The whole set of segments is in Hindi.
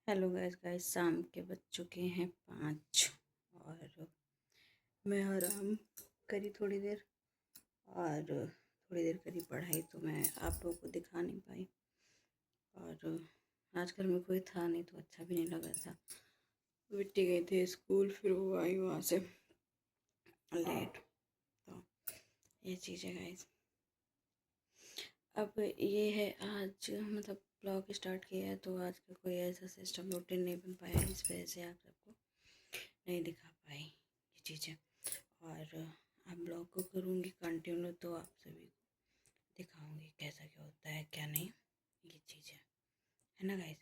हेलो गाइस गाइस शाम के बज चुके हैं 5 और मैं आराम करी थोड़ी देर और थोड़ी देर करी पढ़ाई तो मैं आप लोगों को दिखा नहीं पाई। और आज घर में कोई था नहीं तो अच्छा भी नहीं लगा था। बिट्टी गई थी स्कूल, फिर वो आई वहाँ से लेट। तो ये चीज़ है गाइस। अब ये है आज मतलब ब्लॉग स्टार्ट किया है तो आज का कोई ऐसा सिस्टम रूटीन नहीं बन पाया, इस वजह से आप सबको नहीं दिखा पाई ये चीज़ें। और आप ब्लॉग को करूँगी कंटिन्यू तो आप सभी को दिखाऊंगी कैसा क्या होता है क्या नहीं, ये चीज़ है ना गाइस।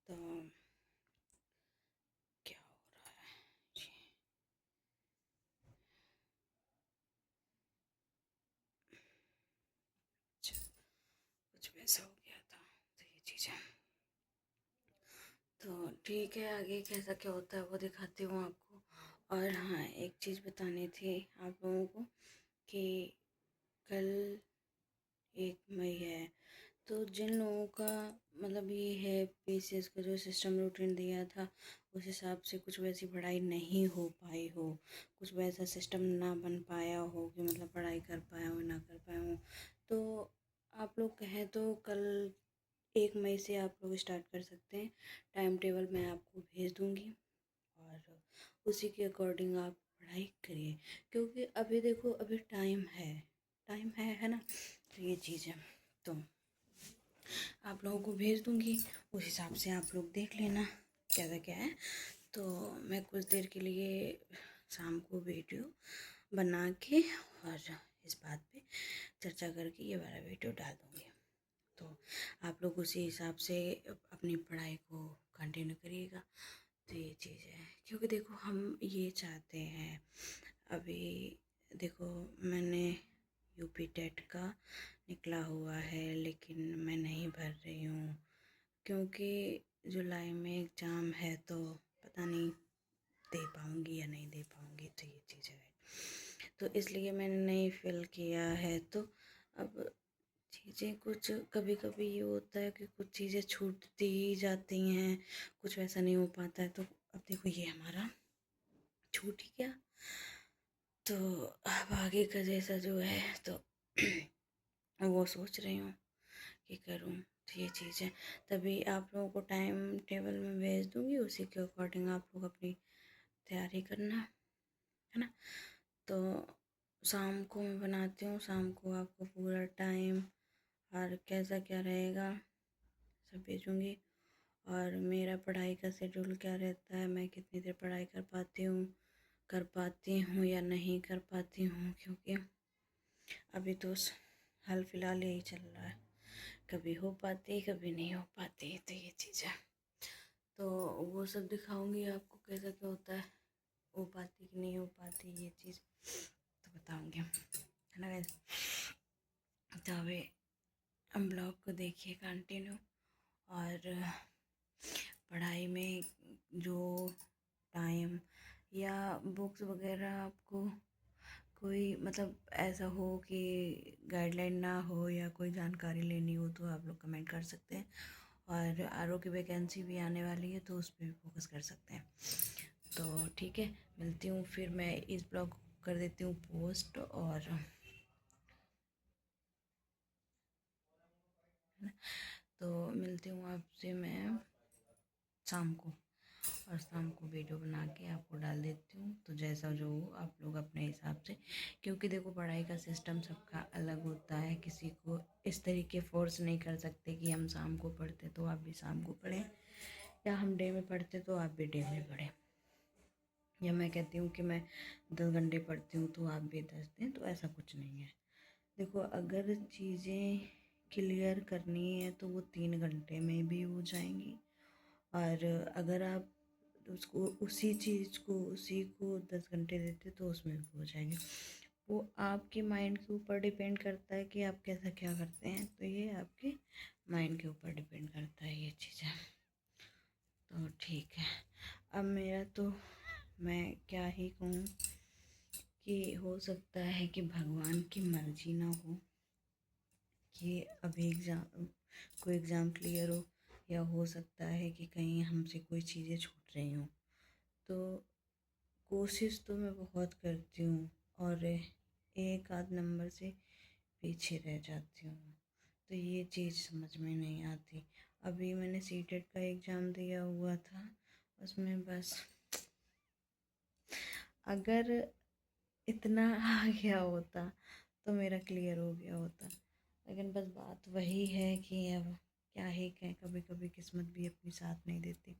तो क्या हो रहा है जी, अच्छा, कुछ वैसा हो गया था तो ये चीज़ है। तो ठीक है, आगे कैसा क्या होता है वो दिखाती हूँ आपको। और हाँ, एक चीज़ बतानी थी आप लोगों को कि कल 1 मई है, तो जिन लोगों का मतलब ये है पीसीएस का जो सिस्टम रूटीन दिया था उस हिसाब से कुछ वैसी पढ़ाई नहीं हो पाई हो, कुछ वैसा सिस्टम ना बन पाया हो कि मतलब पढ़ाई कर पाया हो ना कर पाया हो, तो आप लोग कहें तो कल 1 मई से आप लोग स्टार्ट कर सकते हैं। टाइम टेबल मैं आपको भेज दूँगी और उसी के अकॉर्डिंग आप पढ़ाई करिए, क्योंकि अभी देखो अभी टाइम है ना। तो ये चीज़ है, तो आप लोगों को भेज दूँगी, उस हिसाब से आप लोग देख लेना कैसा क्या है। तो मैं कुछ देर के लिए शाम को वीडियो बना के और इस बात पे चर्चा करके ये वाला वीडियो डाल दूँगी। तो आप लोग उसी हिसाब से अपनी पढ़ाई को कंटिन्यू करिएगा। तो ये चीज़ है, क्योंकि देखो हम ये चाहते हैं, अभी देखो मैंने यूपी टेट का निकला हुआ है लेकिन मैं नहीं भर रही हूँ, क्योंकि जुलाई में एग्ज़ाम है तो पता नहीं दे पाऊँगी या नहीं दे पाऊँगी। तो ये चीज़ है, तो इसलिए मैंने नहीं फिल किया है। तो अब चीज़ें कुछ कभी कभी ये होता है कि कुछ चीज़ें छूटती ही जाती हैं, कुछ वैसा नहीं हो पाता है। तो अब देखो ये हमारा छूट ही गया, तो अब आगे का जैसा जो है तो वो सोच रही हूँ कि करूँ। तो ये चीज़ है, तभी आप लोगों को टाइम टेबल में भेज दूँगी, उसी के अकॉर्डिंग आप लोग अपनी तैयारी करना है ना। तो शाम को मैं बनाती हूँ, शाम को आपको पूरा टाइम और कैसा क्या रहेगा सब भेजूँगी। और मेरा पढ़ाई का शेड्यूल क्या रहता है, मैं कितनी देर पढ़ाई कर पाती हूँ या नहीं कर पाती हूँ, क्योंकि अभी तो हाल फिलहाल यही चल रहा है, कभी हो पाती कभी नहीं हो पाती। तो ये चीज़ है, तो वो सब दिखाऊंगी आपको कैसा क्या होता है, हो पाती कि नहीं हो पाती ये चीज़ तो बताऊंगी, है ना guys? तो अभी हम ब्लॉग को देखिए कंटिन्यू। और पढ़ाई में जो टाइम या बुक्स वगैरह आपको कोई मतलब ऐसा हो कि गाइडलाइन ना हो या कोई जानकारी लेनी हो तो आप लोग कमेंट कर सकते हैं। और आरओ की वैकेंसी भी आने वाली है तो उस पर भी फोकस कर सकते हैं। तो ठीक है, मिलती हूँ फिर, मैं इस ब्लॉग को कर देती हूँ पोस्ट और तो मिलती हूँ आपसे मैं शाम को, और शाम को वीडियो बना के आपको डाल देती हूँ। तो जैसा जो हो आप लोग अपने हिसाब से, क्योंकि देखो पढ़ाई का सिस्टम सबका अलग होता है, किसी को इस तरीके फोर्स नहीं कर सकते कि हम शाम को पढ़ते तो आप भी शाम को पढ़ें, या हम डे में पढ़ते तो आप भी डे में पढ़ें, या मैं कहती हूँ कि मैं 10 घंटे पढ़ती हूँ तो आप भी 10 दें, तो ऐसा कुछ नहीं है। देखो अगर चीज़ें क्लियर करनी है तो वो 3 घंटे में भी हो जाएंगी, और अगर आप उसको उसी को 10 घंटे देते तो उसमें भी हो जाएंगे। वो आपके माइंड के ऊपर डिपेंड करता है कि आप कैसा क्या करते हैं, तो ये आपके माइंड के ऊपर डिपेंड करता है ये चीज़ें। तो ठीक है, अब मेरा तो मैं क्या ही कहूँ कि हो सकता है कि भगवान की मर्जी ना हो कि अभी कोई एग्ज़ाम क्लियर हो, या हो सकता है कि कहीं हमसे कोई चीज़ें छूट रही हों। तो कोशिश तो मैं बहुत करती हूँ और एक आध नंबर से पीछे रह जाती हूँ, तो ये चीज़ समझ में नहीं आती। अभी मैंने सीटेट का एग्ज़ाम दिया हुआ था, उसमें बस अगर इतना आ गया होता तो मेरा क्लियर हो गया होता, लेकिन बस बात वही है कि अब क्या ही कहें, कभी कभी किस्मत भी अपनी साथ नहीं देती।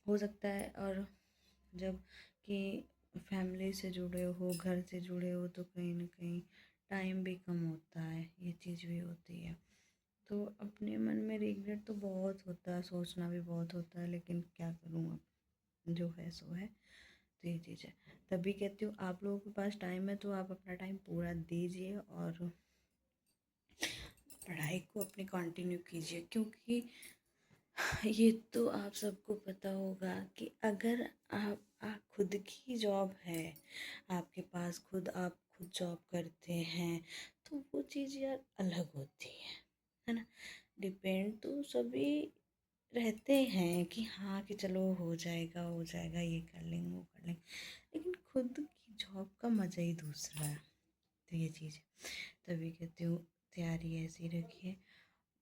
हो सकता है, और जब कि फैमिली से जुड़े हो, घर से जुड़े हो, तो कहीं ना कहीं टाइम भी कम होता है, ये चीज़ भी होती है। तो अपने मन में रिग्रेट तो बहुत होता है, सोचना भी बहुत होता है, लेकिन क्या करूँ, अब जो है सो है। तो ये चीज़ है, तभी कहती हूँ आप लोगों के पास टाइम है तो आप अपना टाइम पूरा दीजिए और पढ़ाई को अपनी कंटिन्यू कीजिए, क्योंकि ये तो आप सबको पता होगा कि अगर आप खुद की जॉब है, आपके पास आप खुद जॉब करते हैं, तो वो चीज़ यार अलग होती है ना। डिपेंड तो सभी रहते हैं कि हाँ कि चलो हो जाएगा हो जाएगा, ये कर लेंगे वो कर लेंगे, लेकिन खुद की जॉब का मज़ा ही दूसरा है। तो ये चीज़ है, तभी कहती हूँ तैयारी ऐसी रखिए।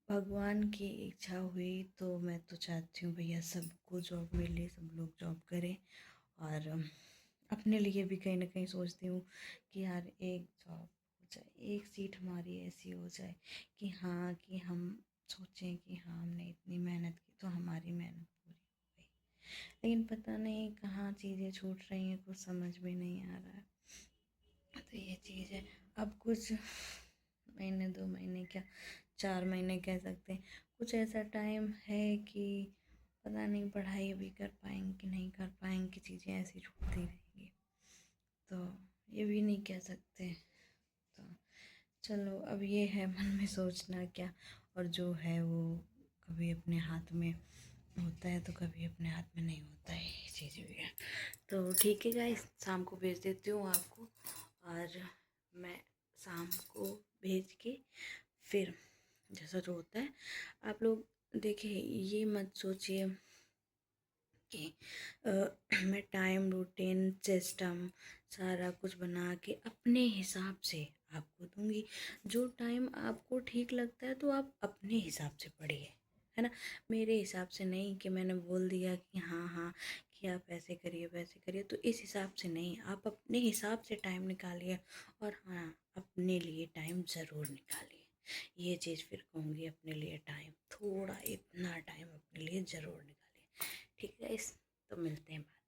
भगवान की इच्छा हुई तो मैं तो चाहती हूँ भैया सबको जॉब मिले, सब लोग जॉब करें। और अपने लिए भी कहीं ना कहीं सोचती हूँ कि यार एक जॉब हो जाए, एक सीट हमारी ऐसी हो जाए कि हाँ कि हम सोचें कि हाँ हमने इतनी मेहनत की तो हमारी मेहनत पूरी हो गई। लेकिन पता नहीं कहाँ चीज़ें छूट रही हैं, कुछ समझ में नहीं आ रहा है। तो ये चीज़ है, अब कुछ महीने 2 महीने क्या 4 महीने कह सकते हैं, कुछ ऐसा टाइम है कि पता नहीं पढ़ाई भी कर पाएंगे कि नहीं कर पाएंगे, चीज़ें ऐसी छूटती रहेंगी, तो ये भी नहीं कह सकते। तो चलो, अब ये है मन में सोचना क्या, और जो है वो कभी अपने हाथ में होता है तो कभी अपने हाथ में नहीं होता है, ये चीज़ भी है। तो ठीक है गाइस, शाम को भेज देती हूँ आपको, और मैं शाम को भेज के फिर जैसा जो होता है आप लोग देखिए, ये मत सोचिए कि मैं टाइम रूटीन सिस्टम सारा कुछ बना के अपने हिसाब से आपको दूंगी। जो टाइम आपको ठीक लगता है तो आप अपने हिसाब से पढ़िए, है ना। मेरे हिसाब से नहीं कि मैंने बोल दिया कि हाँ हाँ कि आप ऐसे करिए वैसे करिए, तो इस हिसाब से नहीं, आप अपने हिसाब से टाइम निकालिए। और हाँ, अपने लिए टाइम ज़रूर निकालिए, ये चीज़ फिर कहूँगी, अपने लिए टाइम थोड़ा इतना टाइम अपने लिए ज़रूर निकालिए। ठीक है, इस तो मिलते हैं बाद में।